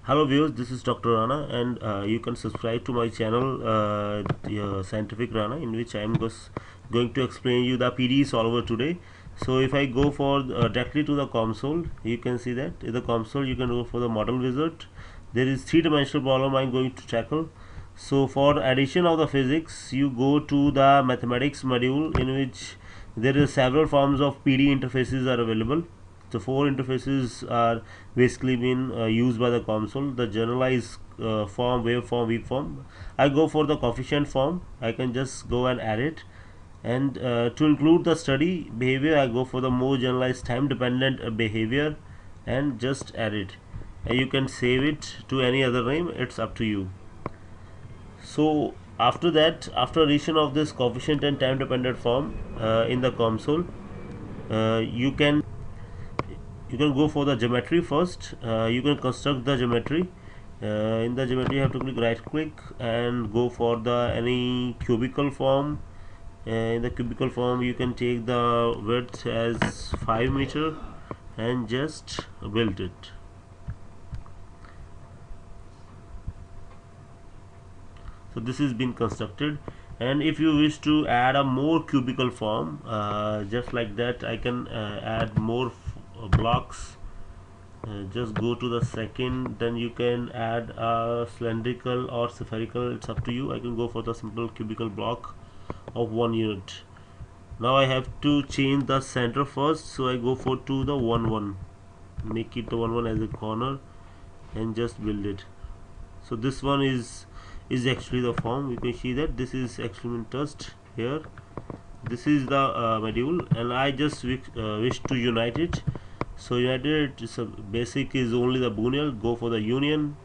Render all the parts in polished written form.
Hello viewers, this is Dr. Rana, and you can subscribe to my channel Scientific Rana, in which I am going to explain you the PDE solver today. So if I go for directly to the COMSOL, you can see that in the COMSOL you can go for the model wizard. There is three-dimensional problem I am going to tackle. So for addition of the physics, you go to the mathematics module, in which there is several forms of PD interfaces are available. The four interfaces are basically been used by the COMSOL: the generalized form, waveform, weak form. I go for the coefficient form. I can just go and add it, and to include the study behavior, I go for the more generalized time dependent behavior and just add it. And you can save it to any other name, it's up to you. So after that, after addition of this coefficient and time dependent form in the COMSOL, uh, you can you can go for the geometry first. You can construct the geometry. In the geometry, you have to right click and go for the any cubical form. In the cubical form, you can take the width as 5 meter and just build it. So this is been constructed, and if you wish to add a more cubical form, just like that, I can add more blocks. Just go to the second, then you can add a cylindrical or spherical, it's up to you. I can go for the simple cubical block of 1 unit. Now I have to change the center first, so I go for to the 1 1, make it the 1 1 as a corner and just build it. So this one is actually the form. You can see that this is actually been touched here. This is the module, and I just wish to unite it. So united, so basic is only the boolean. Go for the union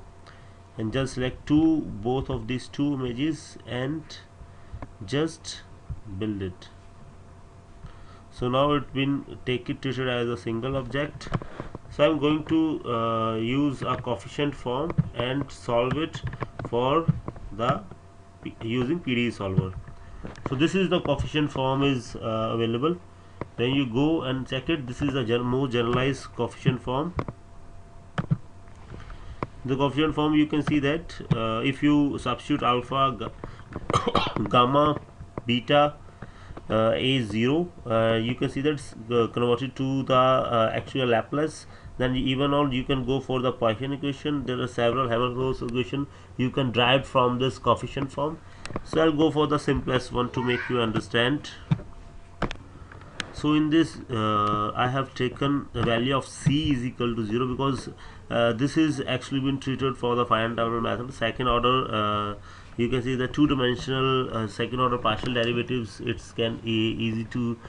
and just select both of these two images and just build it. So now it's been treated as a single object. So I'm going to use a coefficient form and solve it for the using PDE solver. So this is the coefficient form is available. Then you go and check it. This is a more generalized coefficient form. The coefficient form, you can see that if you substitute alpha, gamma, beta, a0, you can see that converted to the actual Laplace. Then even on, you can go for the Poisson equation. There are several Hammond-Ross equation you can derive from this coefficient form. So I'll go for the simplest one to make you understand. So in this, I have taken the value of c is equal to 0, because this is actually been treated for the finite dimensional method. Second order, you can see the two-dimensional second order partial derivatives. It's easy to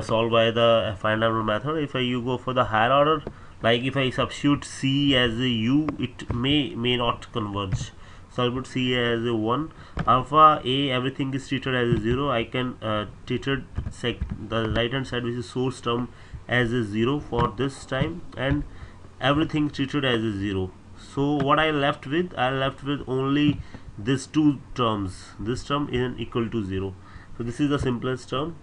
solve by the finite dimensional method. If you go for the higher order, like if I substitute c as a u, it may not converge. So I'll put c as a 1, alpha a, everything is treated as a 0. I can treat it the right hand side, which is source term, as a 0 for this time, and everything treated as a 0. So what I left with only these two terms. This term is equal to 0. So this is the simplest term.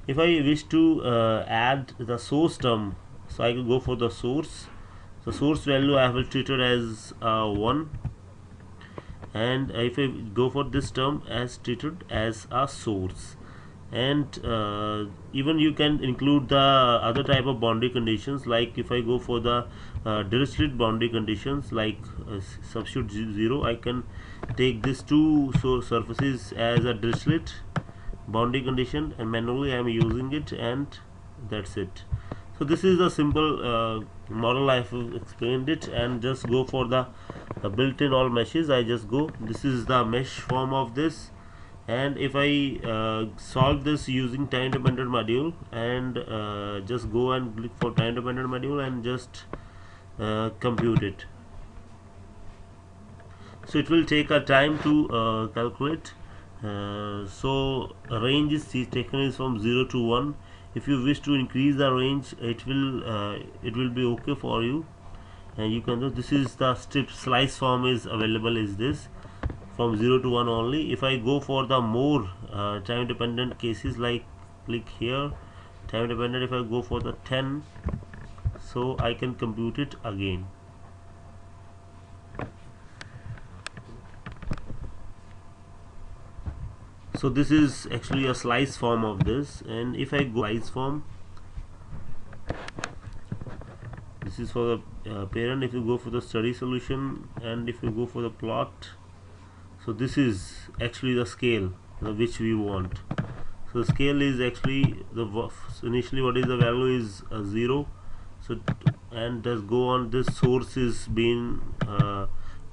If I wish to add the source term, so I can go for the source. So source value I will treat it as 1, and if I go for this term as treated as a source. And even you can include the other type of boundary conditions, like if I go for the Dirichlet boundary conditions, like substitute 0, I can take these two surfaces as a Dirichlet boundary condition, and manually I am using it, and that's it. So this is a simple model. I have explained it, and just go for the built-in all meshes. I just go, this is the mesh form of this, and if I solve this using time dependent module, and just go and click for time dependent module and just compute it. So it will take a time to calculate. So range is taken is from 0 to 1. If you wish to increase the range, it will be okay for you, and you can do. This is the strip slice form is available, is this from 0 to 1 only. If I go for the more time dependent cases, like click here, time dependent, if I go for the 10, so I can compute it again. So this is actually a slice form of this, and if I go slice form, this is for the parent. If you go for the study solution, and if you go for the plot, so this is actually the scale which we want. So the scale is actually initially what is the value is 0. So and does go on, this source is being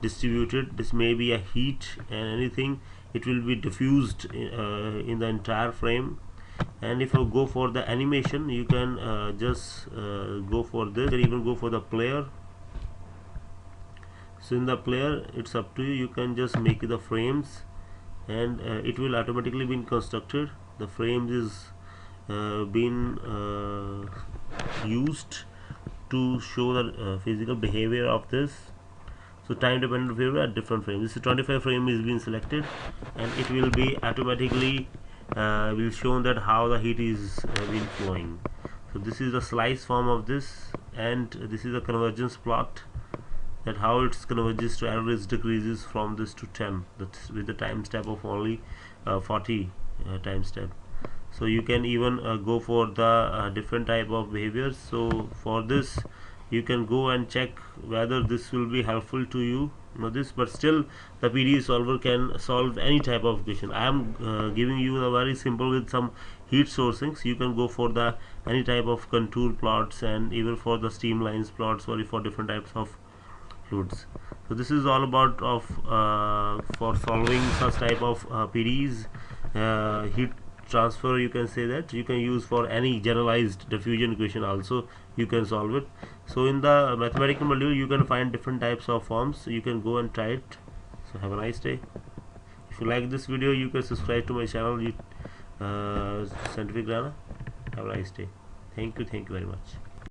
distributed. This may be a heat and anything, it will be diffused in the entire frame. And if you go for the animation, you can just go for this, or even go for the player. So in the player, it's up to you. You can just make the frames, and it will automatically be constructed. The frames is been used to show the physical behavior of this. So time dependent behavior at different frames. This is 25 frame is being selected, and it will be automatically will show that how the heat is been flowing. So this is the slice form of this, and this is a convergence plot, that how it converges to error is decreases from this to 10, that's with the time step of only 40 time step. So you can even go for the different type of behaviors. So for this you can go and check whether this will be helpful to you. This, but still the PDE solver can solve any type of equation. I am giving you the very simple with some heat sourcings. You can go for the any type of contour plots, and even for the streamlines plots, or for different types of fluids. So this is all about of for solving such type of PDEs. Heat transfer, you can say that you can use for any generalized diffusion equation also, you can solve it. So in the mathematical module you can find different types of forms, so you can go and try it. So have a nice day. If you like this video, you can subscribe to my channel, Scientific Rana. Have a nice day. Thank you very much.